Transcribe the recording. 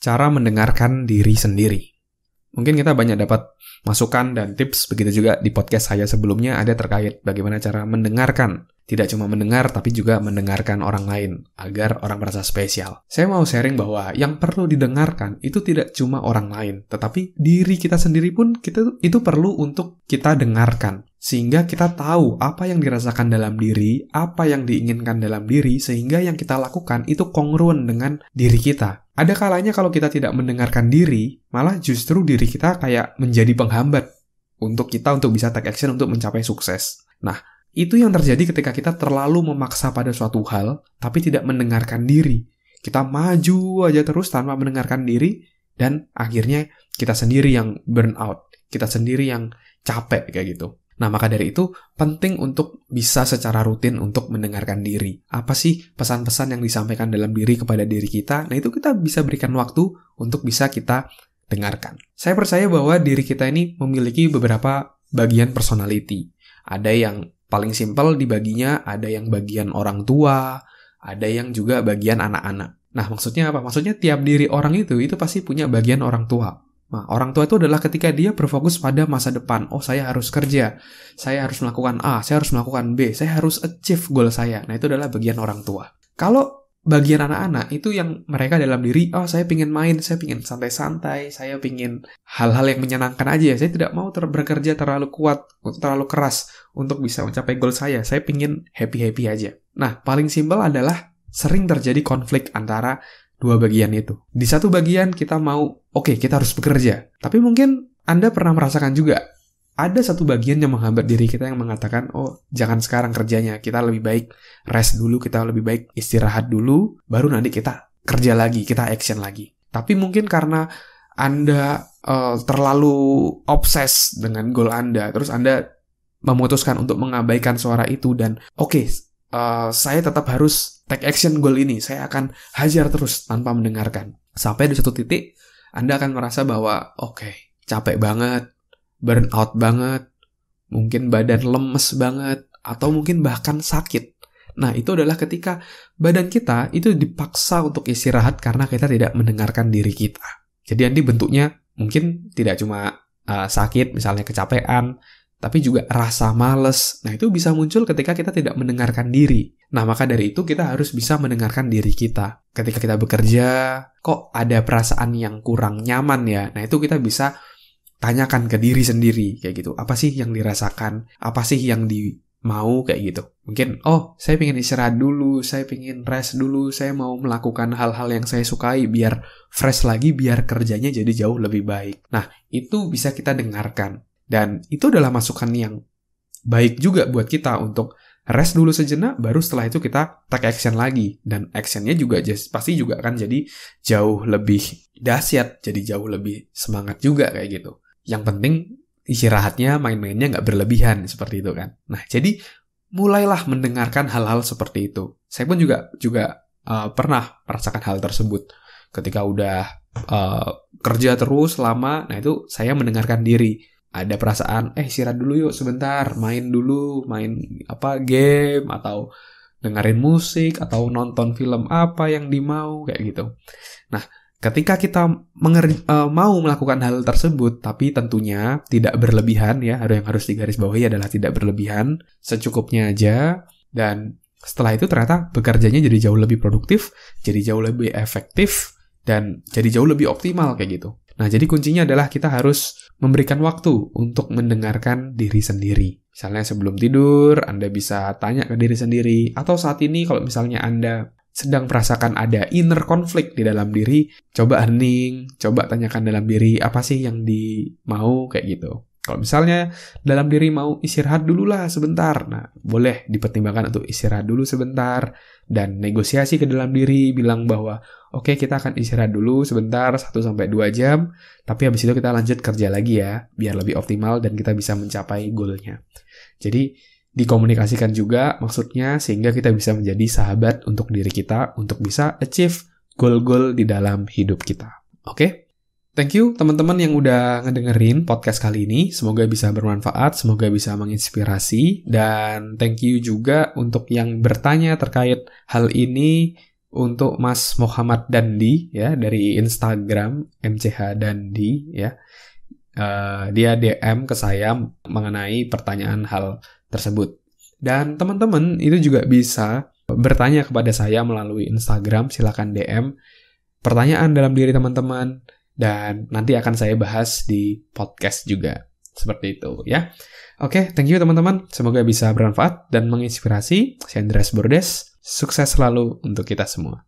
cara mendengarkan diri sendiri. Mungkin kita banyak dapat masukan dan tips, begitu juga di podcast saya sebelumnya ada terkait bagaimana cara mendengarkan. Tidak cuma mendengar, tapi juga mendengarkan orang lain, agar orang merasa spesial. Saya mau sharing bahwa yang perlu didengarkan itu tidak cuma orang lain, tetapi diri kita sendiri pun itu perlu untuk kita dengarkan. Sehingga kita tahu apa yang dirasakan dalam diri, apa yang diinginkan dalam diri, sehingga yang kita lakukan itu kongruen dengan diri kita. Ada kalanya kalau kita tidak mendengarkan diri, malah justru diri kita kayak menjadi penghambat untuk bisa take action untuk mencapai sukses. Nah, itu yang terjadi ketika kita terlalu memaksa pada suatu hal, tapi tidak mendengarkan diri. Kita maju aja terus tanpa mendengarkan diri, dan akhirnya kita sendiri yang burn out, kita sendiri yang capek kayak gitu. Nah, maka dari itu penting untuk bisa secara rutin untuk mendengarkan diri. Apa sih pesan-pesan yang disampaikan dalam diri kepada diri kita? Nah, itu kita bisa berikan waktu untuk bisa kita dengarkan. Saya percaya bahwa diri kita ini memiliki beberapa bagian personality. Ada yang paling simpel dibaginya, ada yang bagian orang tua, ada yang juga bagian anak-anak. Nah, maksudnya apa? Maksudnya tiap diri orang itu pasti punya bagian orang tua. Nah, orang tua itu adalah ketika dia berfokus pada masa depan. Oh, saya harus kerja, saya harus melakukan A, saya harus melakukan B, saya harus achieve goal saya. Nah, itu adalah bagian orang tua. Kalau bagian anak-anak itu yang mereka dalam diri, oh saya pingin main, saya pingin santai-santai, saya pingin hal-hal yang menyenangkan aja. Saya tidak mau bekerja terlalu kuat, terlalu keras untuk bisa mencapai goal saya. Saya pingin happy-happy aja. Nah, paling simpel adalah sering terjadi konflik antara dua bagian itu. Di satu bagian kita mau, oke, kita harus bekerja. Tapi mungkin Anda pernah merasakan juga, ada satu bagian yang menghambat diri kita yang mengatakan, oh jangan sekarang kerjanya, kita lebih baik rest dulu, kita lebih baik istirahat dulu, baru nanti kita kerja lagi, kita action lagi. Tapi mungkin karena Anda terlalu obses dengan goal Anda, terus Anda memutuskan untuk mengabaikan suara itu dan saya tetap harus take action goal ini, saya akan hajar terus tanpa mendengarkan. Sampai di satu titik, Anda akan merasa bahwa, capek banget, burn out banget, mungkin badan lemes banget, atau mungkin bahkan sakit. Nah, itu adalah ketika badan kita itu dipaksa untuk istirahat karena kita tidak mendengarkan diri kita. Jadi nanti bentuknya mungkin tidak cuma sakit, misalnya kecapean, tapi juga rasa males. Nah, itu bisa muncul ketika kita tidak mendengarkan diri. Nah, maka dari itu kita harus bisa mendengarkan diri kita. Ketika kita bekerja, kok ada perasaan yang kurang nyaman ya? Nah, itu kita bisa tanyakan ke diri sendiri, kayak gitu. Apa sih yang dirasakan? Apa sih yang mau kayak gitu? Mungkin, saya pengen istirahat dulu, saya pengen rest dulu, saya mau melakukan hal-hal yang saya sukai biar fresh lagi, biar kerjanya jadi jauh lebih baik. Nah, itu bisa kita dengarkan. Dan itu adalah masukan yang baik juga buat kita untuk rest dulu sejenak, baru setelah itu kita take action lagi. Dan actionnya juga pasti juga akan jadi jauh lebih dahsyat, jadi jauh lebih semangat juga kayak gitu. Yang penting istirahatnya, main-mainnya nggak berlebihan, seperti itu kan. Nah, jadi mulailah mendengarkan hal-hal seperti itu. Saya pun juga pernah merasakan hal tersebut. Ketika udah kerja terus lama, nah itu saya mendengarkan diri. Ada perasaan, istirahat dulu yuk sebentar, main game, atau dengerin musik, atau nonton film apa yang dimau, kayak gitu. Nah, ketika kita mau melakukan hal tersebut, tapi tentunya tidak berlebihan ya, yang harus digarisbawahi adalah tidak berlebihan, secukupnya aja, dan setelah itu ternyata bekerjanya jadi jauh lebih produktif, jadi jauh lebih efektif, dan jadi jauh lebih optimal kayak gitu. Nah, jadi kuncinya adalah kita harus memberikan waktu untuk mendengarkan diri sendiri. Misalnya sebelum tidur, Anda bisa tanya ke diri sendiri, atau saat ini kalau misalnya Anda sedang merasakan ada inner conflict di dalam diri, coba hening, coba tanyakan dalam diri, apa sih yang mau kayak gitu. Kalau misalnya dalam diri mau istirahat dulu lah sebentar, nah boleh dipertimbangkan untuk istirahat dulu sebentar, dan negosiasi ke dalam diri, bilang bahwa oke, kita akan istirahat dulu sebentar 1-2 jam, tapi habis itu kita lanjut kerja lagi ya, biar lebih optimal dan kita bisa mencapai goalnya. Jadi dikomunikasikan juga maksudnya, sehingga kita bisa menjadi sahabat untuk diri kita, untuk bisa achieve goal-goal di dalam hidup kita. Oke? Thank you teman-teman yang udah ngedengerin podcast kali ini. Semoga bisa bermanfaat, semoga bisa menginspirasi. Dan thank you juga untuk yang bertanya terkait hal ini untuk Mas Muhammad Dandi ya dari Instagram mchdandi ya. Dia DM ke saya mengenai pertanyaan hal tersebut. Dan teman-teman itu juga bisa bertanya kepada saya melalui Instagram, silakan DM pertanyaan dalam diri teman-teman dan nanti akan saya bahas di podcast juga. Seperti itu ya. Oke, thank you teman-teman. Semoga bisa bermanfaat dan menginspirasi. Saya Andreas Bordes. Sukses selalu untuk kita semua.